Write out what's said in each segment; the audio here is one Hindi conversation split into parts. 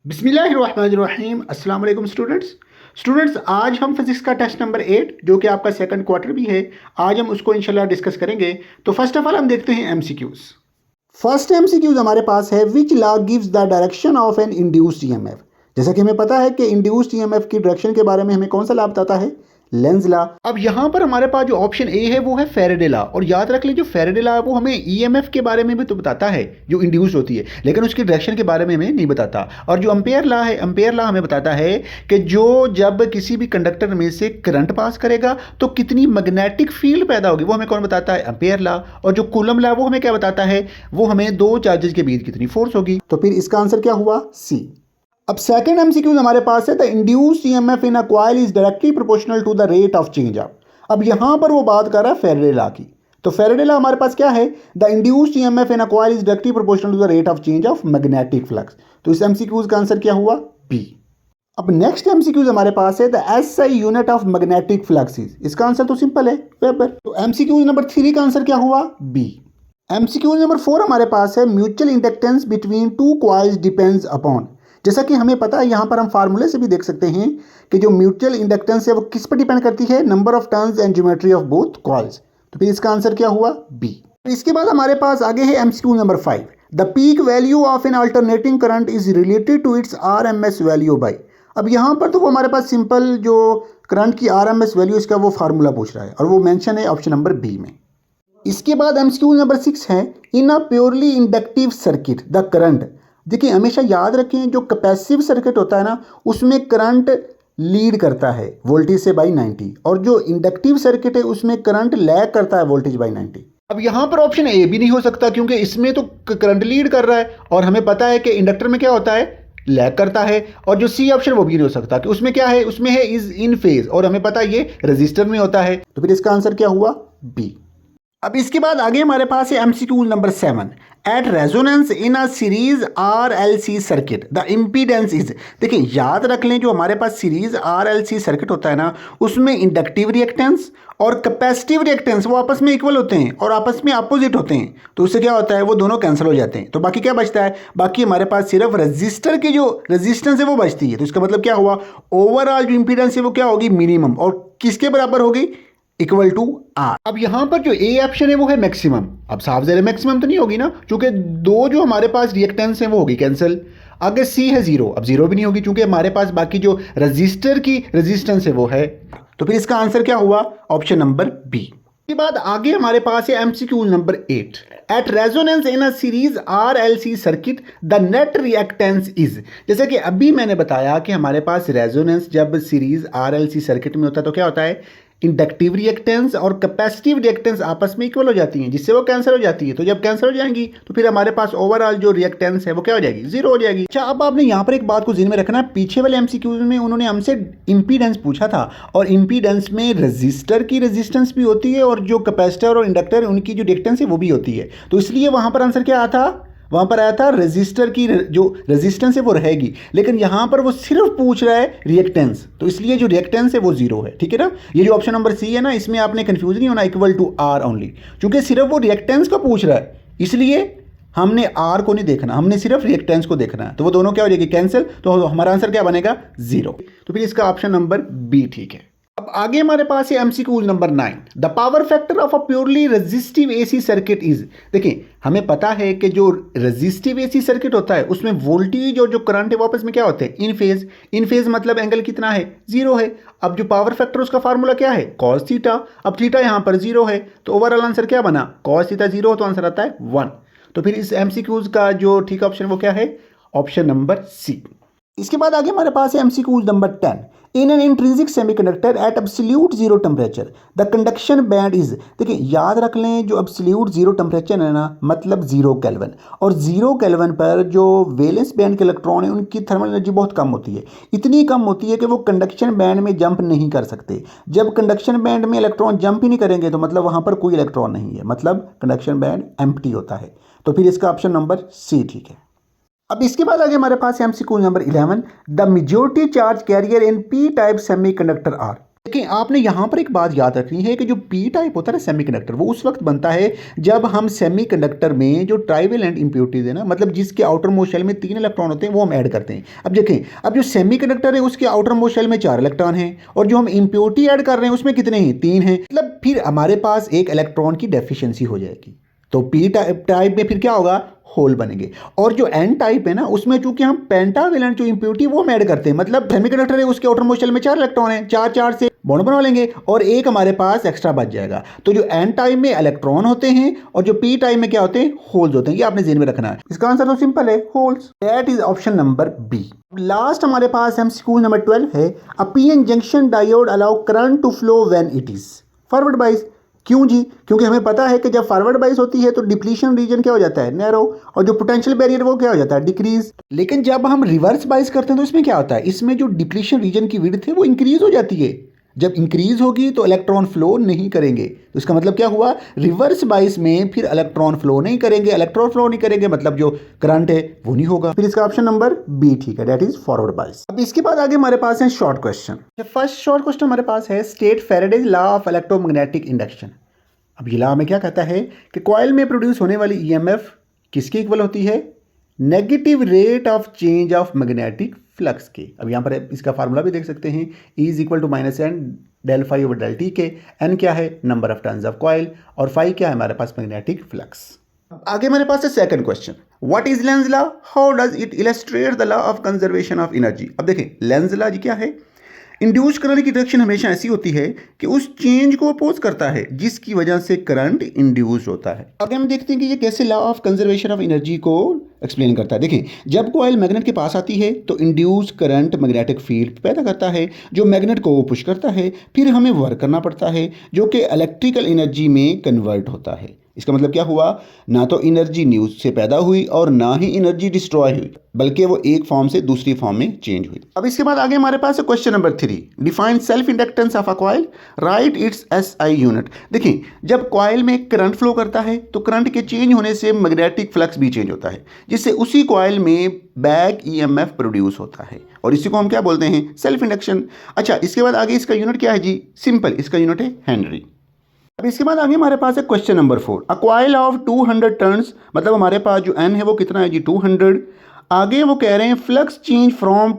बिस्मिल्लाहिर्रहमानिर्रहीम। अस्सलाम वालेकुम स्टूडेंट्स, आज हम फिजिक्स का टेस्ट नंबर 8 जो कि आपका सेकंड क्वार्टर भी है, आज हम उसको इंशाल्लाह डिस्कस करेंगे। तो फर्स्ट ऑफ ऑल हम देखते हैं एमसीक्यूज। फर्स्ट एमसीक्यूज हमारे पास है, which law gives the direction of an induced EMF. जैसा कि हमें पता है कि इंड्यूस्ड ईएमएफ की डायरेक्शन के बारे में हमें कौन सा लॉ बताता है, लेंज लॉ। अब यहाँ पर हमारे पास जो ऑप्शन ए है वो है फैराडे लॉ, और याद रख लीजिए फैराडे लॉ वो हमें ईएमएफ के बारे में भी तो बताता है जो इंड्यूस होती है, लेकिन उसकी डायरेक्शन के बारे में हमें नहीं बताता। और जो एम्पेयर लॉ है, एम्पेयर लॉ हमें बताता है कि जो जब किसी भी कंडक्टर में से करंट पास करेगा तो कितनी मैग्नेटिक फील्ड पैदा होगी, वो हमें कौन बताता है, एम्पेयर लॉ। और जो कूलम लॉ वो हमें क्या बताता है, वो हमें दो चार्जेस के बीच कितनी फोर्स होगी। तो फिर इसका आंसर क्या हुआ, सी। अब सेकंड एमसीक्यू हमारे पास है, the induced EMF in a coil is directly proportional to the rate of change of. अब यहां पर वो बात कर रहा है फैराडे लॉ की। तो फैराडे लॉ हमारे पास क्या है, the induced EMF in a coil is directly proportional to the rate of change of magnetic flux. तो इस एमसीक्यू का आंसर क्या हुआ, बी। अब नेक्स्ट एमसीक्यू हमारे पास है, the SI unit of magnetic flux is. इसका आंसर तो सिंपल है, वेबर। तो एमसीक्यू नंबर 3 का आंसर क्या हुआ, बी। एमसीक्यू नंबर 4 हमारे पास है, mutual inductance between two coils depends upon. जैसा कि हमें पता है, यहाँ पर हम फार्मूले से भी देख सकते हैं कि जो म्यूचुअल इंडक्टेंस है वो किस पर डिपेंड करती है, number of turns and geometry of both coils. तो फिर इसका आंसर क्या हुआ, बी। इसके बाद हमारे पास आगे है MCQ number 5, the peak value of an alternating current is related to its RMS value by. अब यहाँ पर तो वो हमारे पास सिंपल जो करंट की आरएमएस वैल्यू इसका वो फार्मूला पूछ रहा है, और वो मेंशन है ऑप्शन नंबर बी में। इसके बाद एमसीक्यू नंबर 6 है, in a purely inductive circuit the current. देखिए हमेशा याद रखें, जो कैपेसिव सर्किट होता है ना उसमें करंट लीड करता है वोल्टेज से बाई 90, और जो इंडक्टिव सर्किट है उसमें करंट लैग करता है वोल्टेज बाई 90। अब यहाँ पर ऑप्शन ए भी नहीं हो सकता, क्योंकि इसमें तो करंट लीड कर रहा है, और हमें पता है कि इंडक्टर में क्या होता है, लैग करता है। और जो सी ऑप्शन वो भी नहीं हो सकता कि उसमें क्या है, उसमें है इज इन फेज, और हमें पता है ये रजिस्टर में होता है। तो फिर इसका आंसर क्या हुआ, बी। अब इसके बाद आगे हमारे पास है MCQ number 7, at resonance in a series RLC circuit the impedance is. देखिए याद रख लें, जो हमारे पास सीरीज आरएलसी सर्किट होता है ना उसमें इंडक्टिव रिएक्टेंस और कैपेसिटिव रिएक्टेंस वो आपस में इक्वल होते हैं और आपस में अपोजिट होते हैं। तो उससे क्या होता है, वो दोनों कैंसिल हो जाते हैं। तो बाकी क्या बचता है, बाकी हमारे पास सिर्फ रजिस्टर की जो रेजिस्टेंस है वो बचती है। तो इसका मतलब क्या हुआ, ओवरऑल जो इंपीडेंस है वो क्या होगी, मिनिमम, और किसके बराबर होगी, इक्वल टू आर। अब यहां पर जो ए ऑप्शन है वो है मैक्सिमम। अब साफ ज़ाहिर मैक्सिमम तो नहीं होगी ना, क्योंकि दो जो हमारे पास रिएक्टेंस है वो होगी कैंसिल। आगे सी है जीरो, अब जीरो भी नहीं होगी क्योंकि हमारे पास बाकी जो रजिस्टर की रेजिस्टेंस है वो है। तो फिर इसका आंसर क्या हुआ, ऑप्शन नंबर बी। के बाद आगे हमारे पास है MCQ number 8, at resonance in a series RLC circuit the net reactance is. जैसे कि अभी मैंने बताया कि हमारे पास रेजोनेंस जब सीरीज आरएलसी सर्किट में होता है तो क्या होता है, इंडक्टिव रिएक्टेंस और कैपेसिटिव रिएक्टेंस आपस में इक्वल हो जाती हैं, जिससे वो कैंसिल हो जाती है। तो जब कैंसिल हो जाएंगी तो फिर हमारे पास ओवरऑल जो रिएक्टेंस है वो क्या हो जाएगी, जीरो हो जाएगी। अच्छा, अब आपने यहाँ पर एक बात को ध्यान में रखना, पीछे वाले एमसीक्यू में उन्होंने हमसे इंपीडेंस पूछा था, और इंपीडेंस में रजिस्टर की रेजिस्टेंस भी होती है और जो कैपेसिटर और इंडक्टर उनकी जो रिएक्टेंस है वो भी होती है। तो इसलिए वहाँ पर आंसर क्या आया था, वहां पर आया था रजिस्टर की जो रेजिस्टेंस है वो रहेगी, लेकिन यहां पर वो सिर्फ पूछ रहा है रिएक्टेंस, तो इसलिए जो रिएक्टेंस है वो जीरो है। ठीक है ना, ये जो ऑप्शन नंबर सी है ना, इसमें आपने कंफ्यूज नहीं होना, इक्वल टू आर ओनली, क्योंकि सिर्फ वो रिएक्टेंस का पूछ रहा है, इसलिए हमने आर को नहीं देखना, हमने सिर्फ रिएक्टेंस को देखना है। तो वो दोनों क्या हो जाएगी, कैंसिल। तो हमारा आंसर क्या बनेगा, जीरो। तो फिर इसका ऑप्शन नंबर बी ठीक है। अब आगे हमारे पास है MCQ number 9, the power factor of a purely resistive AC circuit is. देखिए हमें पता है कि जो रेजिस्टिव एसी सर्किट होता है उसमें वोल्टेज और जो करंट है वो आपस में क्या होते हैं, इन फेज। इन फेज मतलब एंगल कितना है, जीरो है। अब जो पावर फैक्टर उसका फार्मूला क्या है, कॉस थीटा। अब थीटा यहाँ पर जीरो है, तो ओवरऑल आंसर क्या बना, कॉस थीटा जीरो, तो आंसर आता है 1। तो फिर इस एमसीक्यूज का जो ठीक ऑप्शन वो क्या है, ऑप्शन नंबर सी। इसके बाद आगे हमारे पास है MCQ number 10, in an intrinsic semiconductor at absolute zero temperature the conduction band is. देखिए याद रख लें, जो एब्सोल्यूट जीरो टेम्परेचर है ना मतलब जीरो केल्विन, और जीरो केल्विन पर जो वैलेंस बैंड के इलेक्ट्रॉन है उनकी थर्मल एनर्जी बहुत कम होती है, इतनी कम होती है कि वो कंडक्शन बैंड में जंप नहीं कर सकते। जब कंडक्शन बैंड में इलेक्ट्रॉन जंप ही नहीं करेंगे तो मतलब वहाँ पर कोई इलेक्ट्रॉन नहीं है, मतलब कंडक्शन बैंड एम्प्टी होता है। तो फिर इसका ऑप्शन नंबर सी ठीक है। अब इसके बाद आगे हमारे पास MCQ number 11, the majority charge carrier in P type semiconductor are. देखिए आपने यहाँ पर एक बात याद रखनी है कि जो पी टाइप होता है ना सेमीकंडक्टर, वो उस वक्त बनता है जब हम सेमीकंडक्टर में जो ट्राइवेलेंट इंप्योरिटीज है ना, मतलब जिसके आउटर मोस्ट शेल में 3 इलेक्ट्रॉन होते हैं, वो हम ऐड करते हैं। अब देखें, अब जो सेमीकंडक्टर है उसके आउटर मोस्ट शेल में 4 इलेक्ट्रॉन हैं और जो हम इंप्योरिटी ऐड कर रहे हैं उसमें कितने हैं, 3 हैं। मतलब फिर हमारे पास एक इलेक्ट्रॉन की डेफिशिएंसी हो जाएगी। तो पी टाइप में फिर क्या होगा, होल बनेंगे। और जो एन टाइप है ना, उसमें चूंकि हम पेंटावेलेंट जो इंप्योरिटी वो हम ऐड करते हैं, मतलब सेमीकंडक्टर है उसके आउटर मोस्ट शेल में 4 इलेक्ट्रॉन है, 4 4 से बॉन्ड बना लेंगे और एक हमारे पास एक्स्ट्रा बच जाएगा। तो जो एन टाइप में इलेक्ट्रॉन होते हैं और जो पी टाइप में क्या होते हैं, होल्स होते हैं। ये आपने ज़हन में रखना है। इसका आंसर तो सिंपल है, holes. That is option number B. Last हमारे पास एमसीक्यू नंबर 12 है, a PN junction diode allow current to flow when it is forward bias. क्यों जी? क्योंकि हमें पता है कि जब फॉरवर्ड बाइस होती है तो डिप्लीशन रीजन क्या हो जाता है, नैरो, और जो पोटेंशियल बैरियर वो क्या हो जाता है, डिक्रीज। लेकिन जब हम रिवर्स बाइस करते हैं तो इसमें क्या होता है, इसमें जो डिप्लीशन रीजन की विड्थ है वो इंक्रीज हो जाती है। जब इंक्रीज होगी तो इलेक्ट्रॉन फ्लो नहीं करेंगे। तो इसका मतलब क्या हुआ, रिवर्स बाइस में फिर इलेक्ट्रॉन फ्लो नहीं करेंगे। इलेक्ट्रॉन फ्लो नहीं करेंगे मतलब जो करंट है वो नहीं होगा। फिर इसका ऑप्शन नंबर बी ठीक है, दैट इज फॉरवर्ड बाइस। अब इसके बाद आगे हमारे पास है short question. First short question हमारे पास है, state Faraday's law of electromagnetic induction. अब ये लॉ में क्या कहता है कि कॉइल में प्रोड्यूस होने वाली ईएमएफ किसके इक्वल होती है, negative rate of change of magnetic flux के। अब यहाँ पर इसका फार्मूला भी देख सकते हैं, E is equal to minus N del phi over del T के। एन क्या है, number of turns of coil, और फाई क्या है हमारे पास, मैग्नेटिक फ्लक्स। आगे हमारे पास है second question, what is Lenz law, how does it illustrate the law of conservation of energy. अब देखें लेंज लॉ जी क्या है, इंड्यूस करंट की डायरेक्शन हमेशा ऐसी होती है कि उस चेंज को अपोज करता है जिसकी वजह से करंट इंड्यूस होता है। आगे हम देखते हैं कि ये कैसे law of conservation of energy को एक्सप्लेन करता है। देखें, जब कॉइल मैग्नेट के पास आती है तो इंड्यूस करंट मैग्नेटिक फील्ड पैदा करता है जो मैग्नेट को पुश करता है, फिर हमें वर्क करना पड़ता है जो कि इलेक्ट्रिकल एनर्जी में कन्वर्ट होता है। इसका मतलब क्या हुआ, ना तो एनर्जी न्यूज से पैदा हुई और ना ही एनर्जी डिस्ट्रॉय हुई, बल्कि वो एक फॉर्म से दूसरी फॉर्म में चेंज हुई। अब इसके बाद आगे हमारे पास है question number 3, define self inductance of a coil, right it's SI unit. देखिए, जब कॉइल में करंट फ्लो करता है तो करंट के चेंज होने से मैग्नेटिक फ्लक्स भी चेंज होता है, जिससे उसी कॉइल में बैक ईएमएफ प्रोड्यूस होता है, और इसी को हम क्या बोलते हैं, सेल्फ इंडक्शन। अच्छा, इसके बाद आगे इसका यूनिट क्या है जी, सिंपल, इसका यूनिट है हेनरी। अब इसके बाद आगे हमारे पास है question number 4, a coil of 200 turns, मतलब हमारे पास जो एन है वो कितना है जी, 200। आगे वो कह रहे हैं flux change from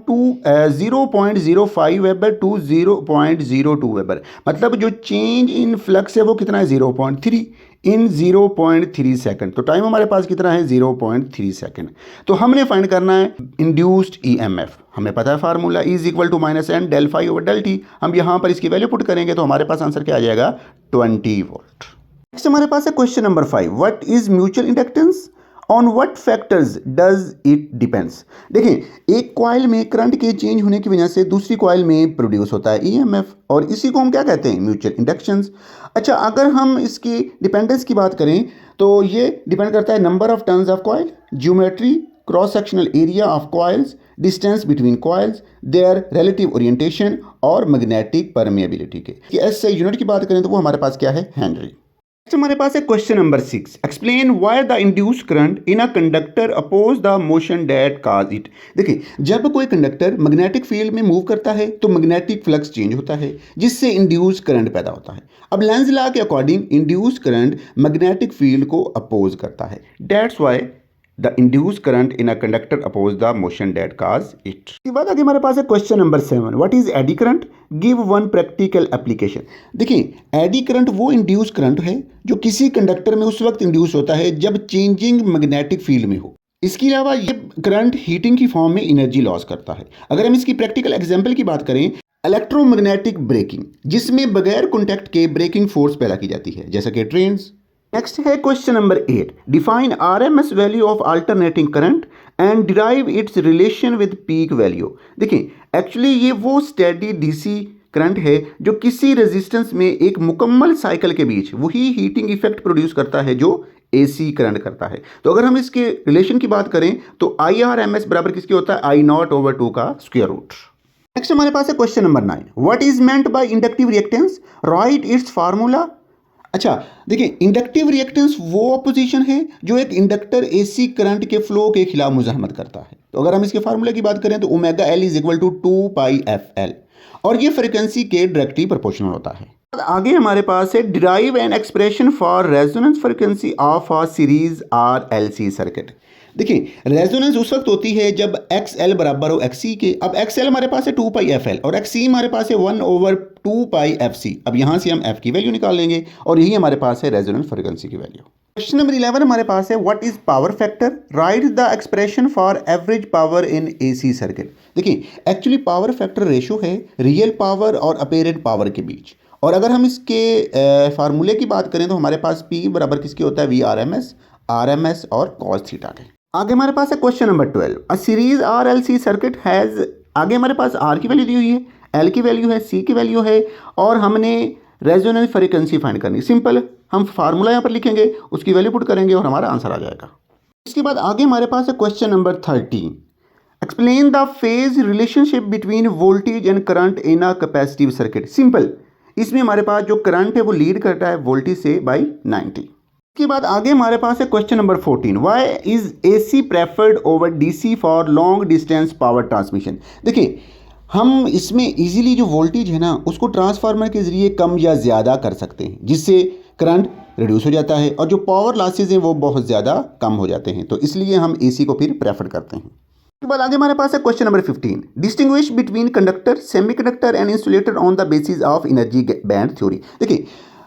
0.05 weber to 0.02 weber, मतलब जो चेंज इन फ्लक्स है वो कितना है, 0.3 इन 0.3 सेकंड। तो टाइम हमारे पास कितना है, 0.3 सेकंड। तो हमने फाइंड करना है इंड्यूस्ड ईएमएफ। हमें पता है formula E is equal to minus N del phi over del T. हम यहाँ पर इसकी वैल्यू पुट करेंगे तो हमारे पास आंसर क्या आ जाएगा, 20 वोल्ट। नेक्स्ट हमारे पास है question number 5, what is mutual inductance, on what factors does it depends. देखिए, एक कॉइल में करंट के चेंज होने की वजह से दूसरी कॉइल में प्रोड्यूस होता है ईएमएफ, और इसी को हम क्या कहते हैं, म्यूचुअल इंडक्शंस। अच्छा, अगर हम इसकी डिपेंडेंस की बात करें तो ये डिपेंड करता है number of turns of coil, geometry, cross sectional area of coils, distance between coils, there relative orientation और मैग्नेटिक परमेबिलिटी के। ऐसे यूनिट की बात करें तो वो हमारे पास क्या है, हेनरी। हमारे पास है question number 6, explain why the induced current in a conductor oppose the motion that cause it. देखिए, जब कोई कंडक्टर मैग्नेटिक फील्ड में मूव करता है तो मैग्नेटिक फ्लक्स चेंज होता है जिससे इंड्यूस्ड करंट पैदा होता है। अब लेंज लॉ के according induced current magnetic field को अपोज करता है, that's why the induced current in a conductor oppose the motion that cause it. इसके बाद आगे हमारे पास है question number 7, what is eddy current, give one practical application. देखिए, एडी करंट वो इंड्यूस करंट है जो किसी कंडक्टर में उस वक्त इंड्यूस होता है जब चेंजिंग मैग्नेटिक फील्ड में हो। इसके अलावा ये करंट हीटिंग की फॉर्म में एनर्जी लॉस करता है। अगर हम इसकी प्रैक्टिकल एग्जाम्पल की बात करें, इलेक्ट्रोमैग्नेटिक ब्रेकिंग, जिसमें बगैर कॉन्टैक्ट के ब्रेकिंग फोर्स पैदा की जाती है, जैसा कि ट्रेन्स। नेक्स्ट है question number 8, define RMS value of alternating current and derive it's relation with peak value. देखिए, एक्चुअली ये वो स्टेडी डीसी करंट है जो किसी रेजिस्टेंस में एक मुकम्मल साइकिल के बीच वही हीटिंग इफेक्ट प्रोड्यूस करता है जो एसी करंट करता है। तो अगर हम इसके रिलेशन की बात करें तो आई आर एम एस बराबर किसकी होता है, I0/2 का स्क्वायर रूट। नेक्स्ट हमारे पास है question number 9, what is meant by inductive reactance, right it's formula. अच्छा, देखिए इंडक्टिव रिएक्टेंस वो अपोजिशन है जो एक इंडक्टर एसी करंट के फ्लो के खिलाफ मुजाहमत करता है। तो अगर हम इसके फार्मूले की बात करें तो omega L is equal to 2 pi F L, और ये फ्रिक्वेंसी के डायरेक्टली प्रोपोर्शनल होता है। आगे हमारे पास है derive an expression for resonance frequency of a series R L C circuit. देखिए रेजोनेंस उस वक्त होती है जब एक्स एल बराबर हो एक्स सी के। अब एक्स एल हमारे पास है 2 पाई एफ एल और एक्स सी हमारे पास है 1/2 पाई एफ सी। अब यहाँ से हम एफ की वैल्यू निकाल लेंगे और यही हमारे पास है रेजोनेंस फ्रिक्वेंसी की वैल्यू। क्वेश्चन नंबर 11 हमारे पास है what is power factor, right the expression for average power in AC circuit. देखिए एक्चुअली पावर फैक्टर रेशो है रियल पावर और अपेरेंट पावर के बीच, और अगर हम इसके फार्मूले की बात करें तो हमारे पास P बराबर किसके होता है, VRMS और cos थीटा के। आगे हमारे पास है question number 12, a series RLC circuit has, आगे हमारे पास R की वैल्यू दी हुई है, L की वैल्यू है, C की वैल्यू है, और हमने रेजोनेंस फ्रीक्वेंसी फाइंड करनी। सिंपल, हम फार्मूला यहाँ पर लिखेंगे, उसकी वैल्यू पुट करेंगे और हमारा आंसर आ जाएगा। इसके बाद आगे हमारे पास है question number 13, explain the phase relationship between voltage and current in a capacitive circuit. Simple, इसमें हमारे पास जो करंट है वो लीड करता है वोल्टेज से बाई 90। इसके बाद आगे हमारे पास है question number 14, why is AC preferred over DC for long distance power transmission. देखिए हम इसमें इजीली जो वोल्टेज है ना उसको ट्रांसफार्मर के जरिए कम या ज़्यादा कर सकते हैं, जिससे करंट रिड्यूस हो जाता है और जो पावर लॉसेज हैं वो बहुत ज़्यादा कम हो जाते हैं। तो इसलिए हम एसी को फिर प्रेफर करते हैं। उसके बाद आगे हमारे पास है question number 15, distinguish between conductor, semiconductor and insulator on the basis of energy band theory. देखिए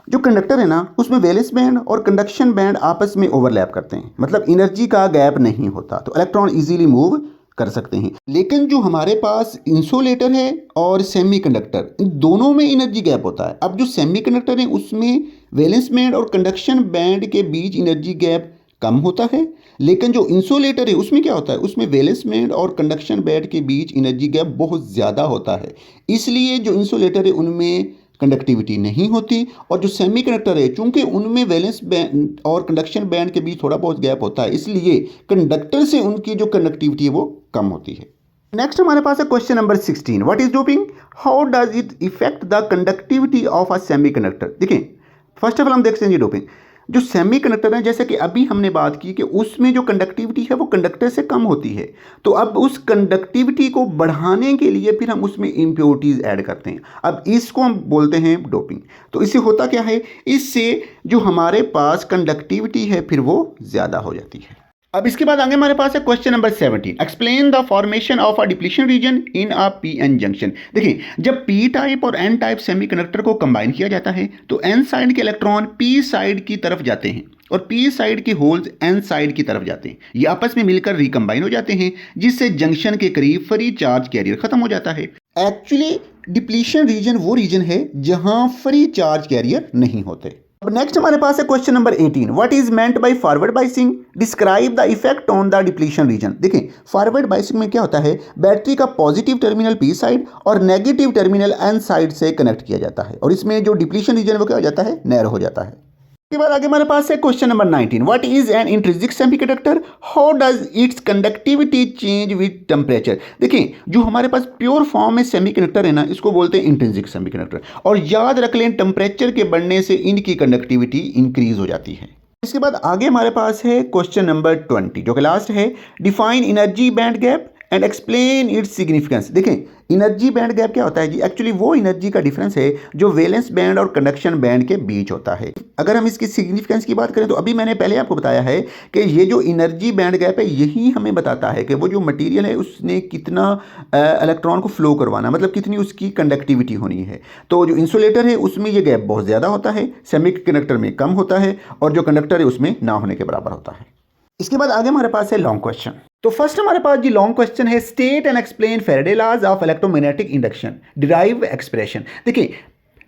जो कंडक्टर है ना उसमें वैलेंस बैंड और कंडक्शन बैंड आपस में ओवरलैप करते हैं, मतलब एनर्जी का गैप नहीं होता, तो इलेक्ट्रॉन इजीली मूव कर सकते हैं। लेकिन जो हमारे पास इंसुलेटर है और सेमीकंडक्टर, इन दोनों में एनर्जी गैप होता है। अब जो सेमीकंडक्टर है उसमें वैलेंस बैंड और कंडक्शन बैंड के बीच एनर्जी गैप कम होता है, लेकिन जो इंसुलेटर है उसमें क्या होता है, उसमें वैलेंस बैंड और कंडक्शन बैंड के बीच एनर्जी गैप बहुत ज़्यादा होता है। इसलिए जो इंसुलेटर है उनमें कंडक्टिविटी नहीं होती, और जो सेमीकंडक्टर है चूंकि उनमें वैलेंस बैंड और कंडक्शन बैंड के बीच थोड़ा बहुत गैप होता है, इसलिए कंडक्टर से उनकी जो कंडक्टिविटी है वो कम होती है। नेक्स्ट हमारे पास है question number 16, what is doping, how does it effect the conductivity of a semiconductor. देखिए फर्स्ट ऑफ ऑल हम देखते हैं डोपिंग। जो सेमीकंडक्टर है जैसे कि अभी हमने बात की कि उसमें जो कंडक्टिविटी है वो कंडक्टर से कम होती है, तो अब उस कंडक्टिविटी को बढ़ाने के लिए फिर हम उसमें इम्प्योरिटीज़ ऐड करते हैं। अब इसको हम बोलते हैं डोपिंग। तो इससे होता क्या है, इससे जो हमारे पास कंडक्टिविटी है फिर वो ज़्यादा हो जाती है। अब इसके बाद आगे हमारे पास है question number 17, explain the formation of a depletion region in a PN junction. देखिए जब पी टाइप और एन टाइप सेमीकंडक्टर को कंबाइन किया जाता है तो एन साइड के इलेक्ट्रॉन पी साइड की तरफ जाते हैं और पी साइड के होल्स एन साइड की तरफ जाते हैं। ये आपस में मिलकर रिकम्बाइन हो जाते हैं, जिससे जंक्शन के करीब फ्री चार्ज कैरियर खत्म हो जाता है। एक्चुअली डिप्लीशन रीजन वो रीजन है जहां फ्री चार्ज कैरियर नहीं होते। अब नेक्स्ट हमारे पास है question number 18, what is meant by forward biasing, describe the effect on the depletion region. देखिए फॉरवर्ड बाइसिंग में क्या होता है, बैटरी का पॉजिटिव टर्मिनल पी साइड और नेगेटिव टर्मिनल एन साइड से कनेक्ट किया जाता है, और इसमें जो डिप्लीशन रीजन वो क्या हो जाता है, नैरो हो जाता है। इसके बाद आगे हमारे पास है question number 19, what is an intrinsic semiconductor, how does it's conductivity change with temperature. देखिए जो हमारे पास प्योर फॉर्म में सेमीकंडक्टर है ना इसको बोलते हैं इंट्रिंसिक सेमीकंडक्टर, और याद रख लें टेम्परेचर के बढ़ने से इनकी कंडक्टिविटी इंक्रीज हो जाती है। इसके बाद आगे हमारे पास है क्वेश्चन नंबर 20 जो कि लास्ट है, define energy band gap and explain its significance. देखें एनर्जी बैंड गैप क्या होता है जी, एक्चुअली वो एनर्जी का डिफरेंस है जो वैलेंस बैंड और कंडक्शन बैंड के बीच होता है। अगर हम इसकी सिग्निफिकेंस की बात करें तो अभी मैंने पहले आपको बताया है कि ये जो एनर्जी बैंड गैप है यही हमें बताता है कि वो जो मटेरियल है उसने कितना इलेक्ट्रॉन को फ्लो करवाना, मतलब कितनी उसकी कंडक्टिविटी होनी है। तो जो इंसुलेटर है उसमें ये गैप बहुत ज़्यादा होता है, सेमीकंडक्टर में कम होता है, और जो कंडक्टर है उसमें ना होने के बराबर होता है। इसके बाद आगे हमारे पास है लॉन्ग क्वेश्चन। तो फर्स्ट हमारे पास जी लॉन्ग क्वेश्चन है, state and explain Faraday laws of electromagnetic induction, derive expression. देखिए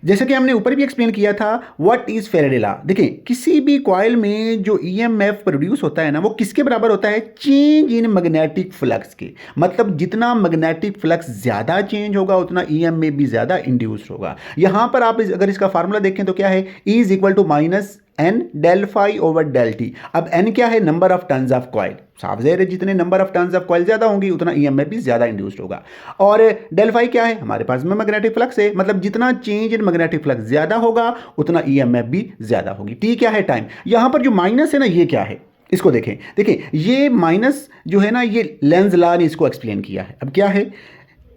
जैसे कि हमने ऊपर भी एक्सप्लेन किया था व्हाट इज फैराडे लॉ। देखिए किसी भी कॉइल में जो ईएमएफ प्रोड्यूस होता है ना वो किसके बराबर होता है, चेंज इन मैग्नेटिक फ्लक्स के। मतलब जितना मैग्नेटिक फ्लक्स ज़्यादा चेंज होगा उतना ईएमएफ भी ज़्यादा इंड्यूस होगा। यहाँ पर आप अगर इसका फार्मूला देखें तो क्या है, E is equal to minus N del phi over del T. अब एन क्या है? Number of turns of coil. साफ ज़ाहिर है जितने number of turns of coil ज़्यादा होंगी उतना ईएमएफ भी ज़्यादा इंड्यूस्ड होगा। और डेल फाई क्या है? हमारे पास में मैग्नेटिक फ्लक्स है, मतलब जितना चेंज इन मैग्नेटिक फ्लक्स ज़्यादा होगा उतना ईएमएफ भी ज़्यादा होगी। टी क्या है? टाइम। यहाँ पर जो माइनस है ना, ये क्या है? इसको देखें, देखिए ये माइनस जो है ना, ये लेंज लॉ ने इसको एक्सप्लेन किया है। अब क्या है?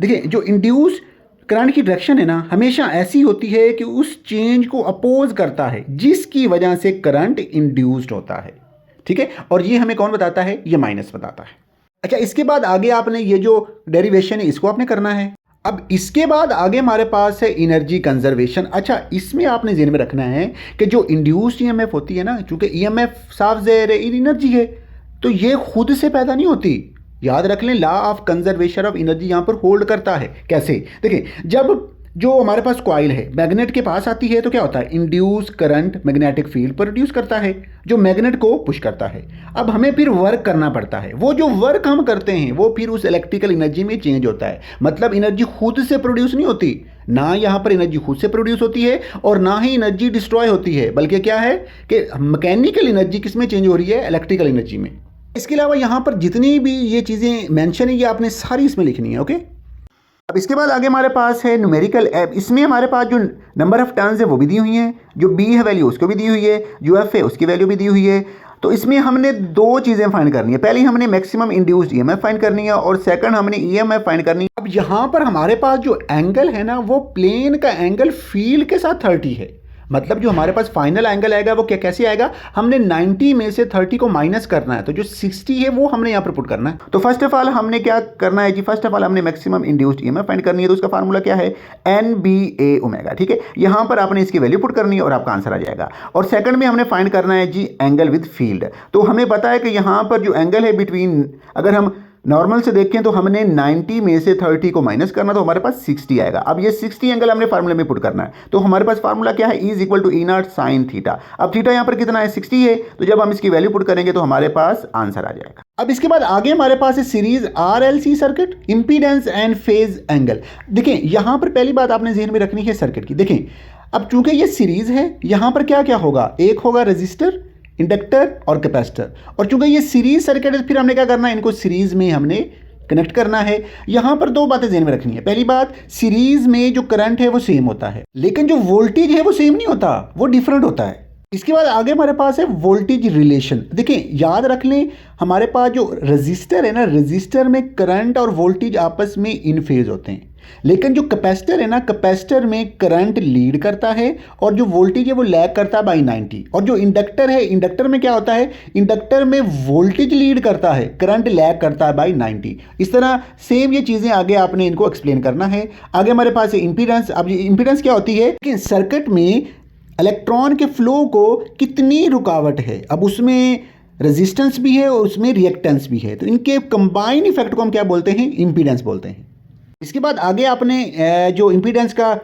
देखिए जो इंड्यूस करंट की डायरेक्शन है ना, हमेशा ऐसी होती है कि उस चेंज को अपोज करता है जिसकी वजह से करंट इंड्यूस्ड होता है। ठीक है, और ये हमें कौन बताता है? ये माइनस बताता है। अच्छा, इसके बाद आगे आपने ये जो डेरिवेशन है इसको आपने करना है। अब इसके बाद आगे हमारे पास है एनर्जी कंजर्वेशन। अच्छा, इसमें आपने ध्यान में रखना है कि जो इंड्यूस्ड ईएमएफ होती है ना, चूंकि ईएमएफ साफ ज़ाहिर एनर्जी है, तो ये खुद से पैदा नहीं होती। याद रख लें, law of conservation of energy यहां पर होल्ड करता है। कैसे? देखिए, जब जो हमारे पास कॉइल है मैग्नेट के पास आती है तो क्या होता है? Induce current magnetic field produce करता है जो मैग्नेट को पुश करता है। अब हमें फिर वर्क करना पड़ता है। वो जो वर्क हम करते हैं वो फिर उस इलेक्ट्रिकल एनर्जी में चेंज होता है। मतलब एनर्जी खुद से प्रोड्यूस नहीं होती, ना यहाँ पर एनर्जी खुद से प्रोड्यूस होती है और ना ही एनर्जी डिस्ट्रॉय होती है, बल्कि क्या है कि मैकेनिकल एनर्जी किस में चेंज हो रही है? इलेक्ट्रिकल एनर्जी में। इसके अलावा यहाँ पर जितनी भी ये चीज़ें मेंशन है ये आपने सारी इसमें लिखनी है। ओके, अब इसके बाद आगे हमारे पास है न्यूमेरिकल ऐप। इसमें हमारे पास जो नंबर ऑफ टर्न्स है वो भी दी हुई हैं, जो बी है वैल्यू उसको भी दी हुई है, जो एफ है उसकी वैल्यू भी दी हुई है। तो इसमें हमने दो चीज़ें फाइंड करनी है। पहली हमने मैक्सिमम इंड्यूस्ड ईएमएफ फाइंड करनी है और सेकंड हमने ईएमएफ फाइंड करनी है। अब यहाँ पर हमारे पास जो एंगल है ना, वो प्लेन का एंगल फील्ड के साथ 30 है। मतलब जो हमारे पास फाइनल एंगल आएगा वो क्या कैसे आएगा? हमने 90 में से 30 को माइनस करना है, तो जो 60 है वो हमने यहाँ पर पुट करना है। तो फर्स्ट ऑफ ऑल हमने क्या करना है जी? फर्स्ट ऑफ ऑल हमने मैक्सिमम इंड्यूस्ड ईएमएफ फाइंड करनी है। तो उसका फार्मूला क्या है? NBA omega. ठीक है, यहाँ पर आपने इसकी वैल्यू पुट करनी है और आपका आंसर आ जाएगा। और सेकंड में हमने फाइंड करना है जी एंगल विद फील्ड। तो हमें पता है कि यहाँ पर जो एंगल है बिटवीन, अगर हम नॉर्मल से देखें तो हमने 90 में से 30 को माइनस करना, तो हमारे पास 60 आएगा। अब ये 60 एंगल हमने फार्मूले में पुट करना है। तो हमारे पास फार्मूला क्या है? Is equal to E0 sine theta. अब थीटा यहाँ पर कितना है? 60 है। तो जब हम इसकी वैल्यू पुट करेंगे तो हमारे पास आंसर आ जाएगा। अब इसके बाद आगे हमारे पास है series RLC circuit, impedance and phase angle. देखें, यहाँ पर पहली बात आपने ध्यान में रखनी है सर्किट की। देखें, अब चूंकि ये सीरीज है, यहाँ पर क्या क्या होगा? एक होगा रजिस्टर, इंडक्टर और कैपेसिटर। और चूंकि ये सीरीज सर्किट है, फिर हमने क्या करना है? इनको सीरीज में हमने कनेक्ट करना है। यहां पर दो बातें ध्यान में रखनी है। पहली बात, सीरीज में जो करंट है वो सेम होता है, लेकिन जो वोल्टेज है वो सेम नहीं होता, वो डिफरेंट होता है। इसके बाद आगे हमारे पास है वोल्टेज रिलेशन। देखिए, याद रख लें, हमारे पास जो रजिस्टर है ना, रजिस्टर में करंट और वोल्टेज आपस में इन फेज होते हैं, लेकिन जो कैपेसिटर है ना, कैपेसिटर में करंट लीड करता है और जो वोल्टेज है वो लैग करता है बाई 90। और जो इंडक्टर है, इंडक्टर में क्या होता है? इंडक्टर में वोल्टेज लीड करता है, करंट लैग करता है बाई 90। इस तरह सेम ये चीज़ें आगे आपने इनको एक्सप्लेन करना है। आगे हमारे पास है इंपीडेंस। अब ये इंपीडेंस क्या होती है कि सर्किट में इलेक्ट्रॉन के फ्लो को कितनी रुकावट है। अब उसमें रेजिस्टेंस भी है और उसमें रिएक्टेंस भी है, तो इनके कंबाइन इफेक्ट को हम क्या बोलते हैं? इंपीडेंस बोलते हैं। इसके बाद आगे आपने जो इंपीडेंस का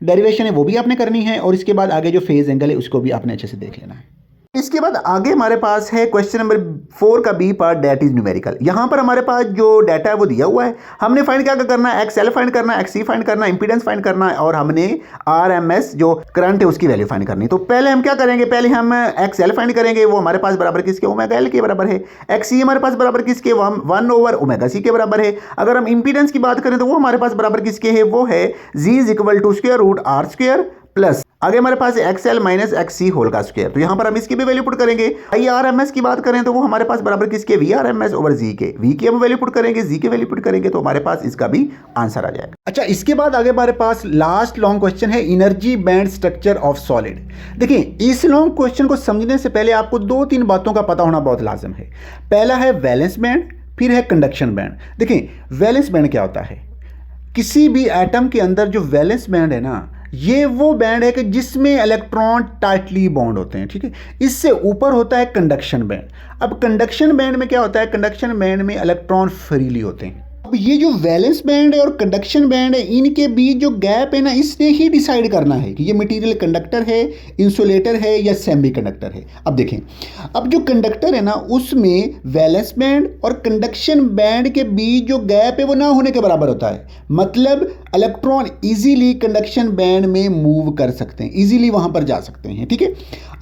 डेरिवेशन है वो भी आपने करनी है, और इसके बाद आगे जो फेज एंगल है उसको भी आपने अच्छे से देख लेना है। इसके बाद आगे हमारे पास है क्वेश्चन नंबर 4 का B part, that is numerical. यहाँ पर हमारे पास जो डाटा है वो दिया हुआ है। हमने फाइंड क्या करना है? XL फाइंड करना है, XC फाइंड करना है, इंपीडेंस फाइंड करना है, और हमने RMS जो करंट है उसकी वैल्यू फाइंड करनी है। तो पहले हम क्या करेंगे? पहले हम XL फाइंड करेंगे, वो हमारे पास बराबर किसके? ओमेगा L के बराबर है। XC हमारे पास बराबर किसके? 1 ओवर ओमेगा C के बराबर है। अगर हम इंपीडेंस की बात करें तो वो हमारे पास बराबर किसके है? वो है G is equal to square root R square plus आगे हमारे पास XL माइनस XC होल का स्क्वायर। तो यहां पर हम इसकी भी वैल्यू पुट करेंगे। RMS की बात करें तो वो हमारे पास बराबर किसके? VRMS ओवर G के। V की हम वैल्यू पुट करेंगे, G की वैल्यू पुट करेंगे, तो हमारे पास इसका भी आंसर आ जाएगा। अच्छा, इसके बाद आगे हमारे पास लास्ट लॉन्ग क्वेश्चन है, energy band structure of solid. देखिए, इस लॉन्ग क्वेश्चन को समझने से पहले आपको 2-3 बातों का पता होना बहुत लाजिम है। पहला है वैलेंस बैंड, फिर है कंडक्शन बैंड। देखिए, वैलेंस बैंड क्या होता है? किसी भी एटम के अंदर जो वैलेंस बैंड है ना, ये वो बैंड है कि जिसमें इलेक्ट्रॉन टाइटली बॉन्ड होते हैं। ठीक है, इससे ऊपर होता है कंडक्शन बैंड। अब कंडक्शन बैंड में क्या होता है? कंडक्शन बैंड में इलेक्ट्रॉन फ्रीली होते हैं। अब ये जो वैलेंस बैंड है और कंडक्शन बैंड है, इनके बीच जो गैप है ना, इसने ही डिसाइड करना है कि ये मटेरियल कंडक्टर है, इंसुलेटर है या सेमीकंडक्टर है। अब देखें, अब जो कंडक्टर है ना, उसमें वैलेंस बैंड और कंडक्शन बैंड के बीच जो गैप है वो ना होने के बराबर होता है। मतलब इलेक्ट्रॉन इजीली कंडक्शन बैंड में मूव कर सकते हैं, इजीली वहां पर जा सकते हैं, ठीक है।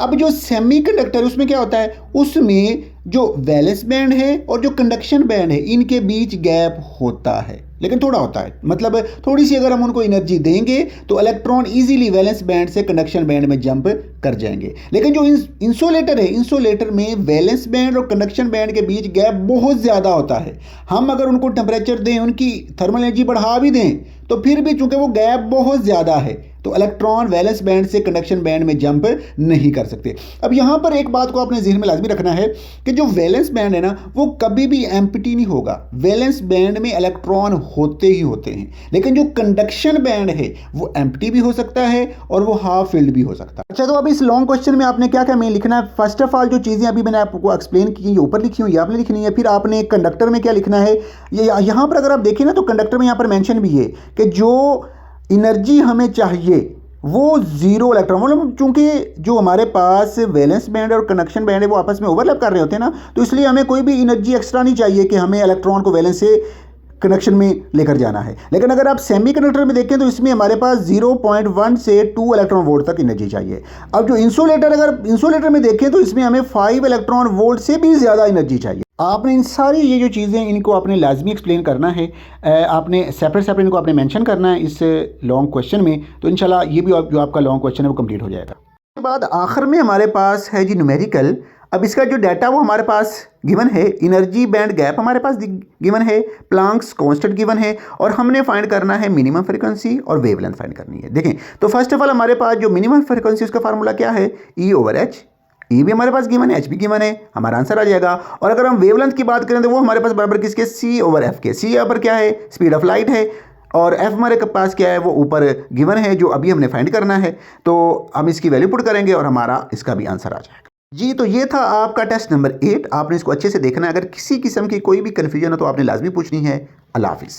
अब जो सेमीकंडक्टर, उसमें क्या होता है, उसमें जो वैलेंस बैंड है और जो कंडक्शन बैंड है, इनके बीच गैप होता है, लेकिन थोड़ा होता है। मतलब थोड़ी सी अगर हम उनको एनर्जी देंगे तो इलेक्ट्रॉन इजीली वैलेंस बैंड से कंडक्शन बैंड में जंप कर जाएंगे। लेकिन जो इंसुलेटर है, इंसुलेटर में वैलेंस बैंड और कंडक्शन बैंड के बीच गैप बहुत ज़्यादा होता है। हम अगर उनको टेम्परेचर दें, उनकी थर्मल एनर्जी बढ़ा भी दें, तो फिर भी चूंकि वो गैप बहुत ज़्यादा है, तो इलेक्ट्रॉन वैलेंस बैंड से कंडक्शन बैंड में जंप नहीं कर सकते। अब यहाँ पर एक बात को आपने ज़हन में लाजमी रखना है कि जो वैलेंस बैंड है ना, वो कभी भी एम्प्टी नहीं होगा। वैलेंस बैंड में इलेक्ट्रॉन होते ही होते हैं, लेकिन जो कंडक्शन बैंड है वो एम्प्टी भी हो सकता है और वो हाफ फिल्ड भी हो सकता है। अच्छा, तो अब इस लॉन्ग क्वेश्चन में आपने क्या क्या मेन लिखना है? फर्स्ट ऑफ ऑल जो चीज़ें अभी मैंने आपको एक्सप्लेन की, ये ऊपर लिखी हुई, आपने लिखनी है। फिर आपने कंडक्टर में क्या लिखना है, ये यहाँ पर अगर आप देखें ना, तो कंडक्टर में यहाँ पर मेंशन भी है कि जो एनर्जी हमें चाहिए वो जीरो इलेक्ट्रॉन, मतलब चूंकि जो हमारे पास वैलेंस बैंड और कंडक्शन बैंड है वो आपस में ओवरलैप कर रहे होते हैं ना, तो इसलिए हमें कोई भी एनर्जी एक्स्ट्रा नहीं चाहिए कि हमें इलेक्ट्रॉन को वैलेंस से कनेक्शन में लेकर जाना है। लेकिन अगर आप सेमीकंडक्टर में देखें तो इसमें हमारे पास 0.1 से 2 इलेक्ट्रॉन वोल्ट तक एनर्जी चाहिए। अब जो इंसुलेटर, अगर इंसुलेटर में देखें तो इसमें हमें 5 इलेक्ट्रॉन वोल्ट से भी ज़्यादा एनर्जी चाहिए। आपने इन सारी ये जो चीज़ें, इनको आपने लाजमी एक्सप्लेन करना है, आपने सेपरेट सेपरेट इनको आपने मेंशन करना है इस लॉन्ग क्वेश्चन में, तो इंशाल्लाह ये भी जो आपका लॉन्ग क्वेश्चन है वो कंप्लीट हो जाएगा। उसके बाद आखिर में हमारे पास है जी न्यूमेरिकल। अब इसका जो डाटा वो हमारे पास गिवन है, एनर्जी बैंड गैप हमारे पास गिवन है, प्लांक्स कांस्टेंट गिवन है, और हमने फाइंड करना है मिनिमम फ्रीक्वेंसी और वेवलेंथ फाइंड करनी है। देखें, तो फर्स्ट ऑफ ऑल हमारे पास जो मिनिमम फ्रीक्वेंसी, उसका फार्मूला क्या है, E/H। ई भी हमारे पास गिवन है, एच भी गिवन है, हमारा आंसर आ जाएगा। और अगर हम वेवलेंथ की बात करें तो वो हमारे पास बराबर किसके, C/F के। C यहाँ पर क्या है, स्पीड ऑफ लाइट है, और F हमारे पास क्या है, वो ऊपर गिवन है, जो अभी हमने फाइंड करना है। तो हम इसकी वैल्यू पुट करेंगे और हमारा इसका भी आंसर आ जाएगा जी। तो ये था आपका टेस्ट नंबर 8। आपने इसको अच्छे से देखना है। अगर किसी किस्म की कोई भी कन्फ्यूजन हो तो आपने लाजमी पूछनी है। अल्लाह हाफिज़।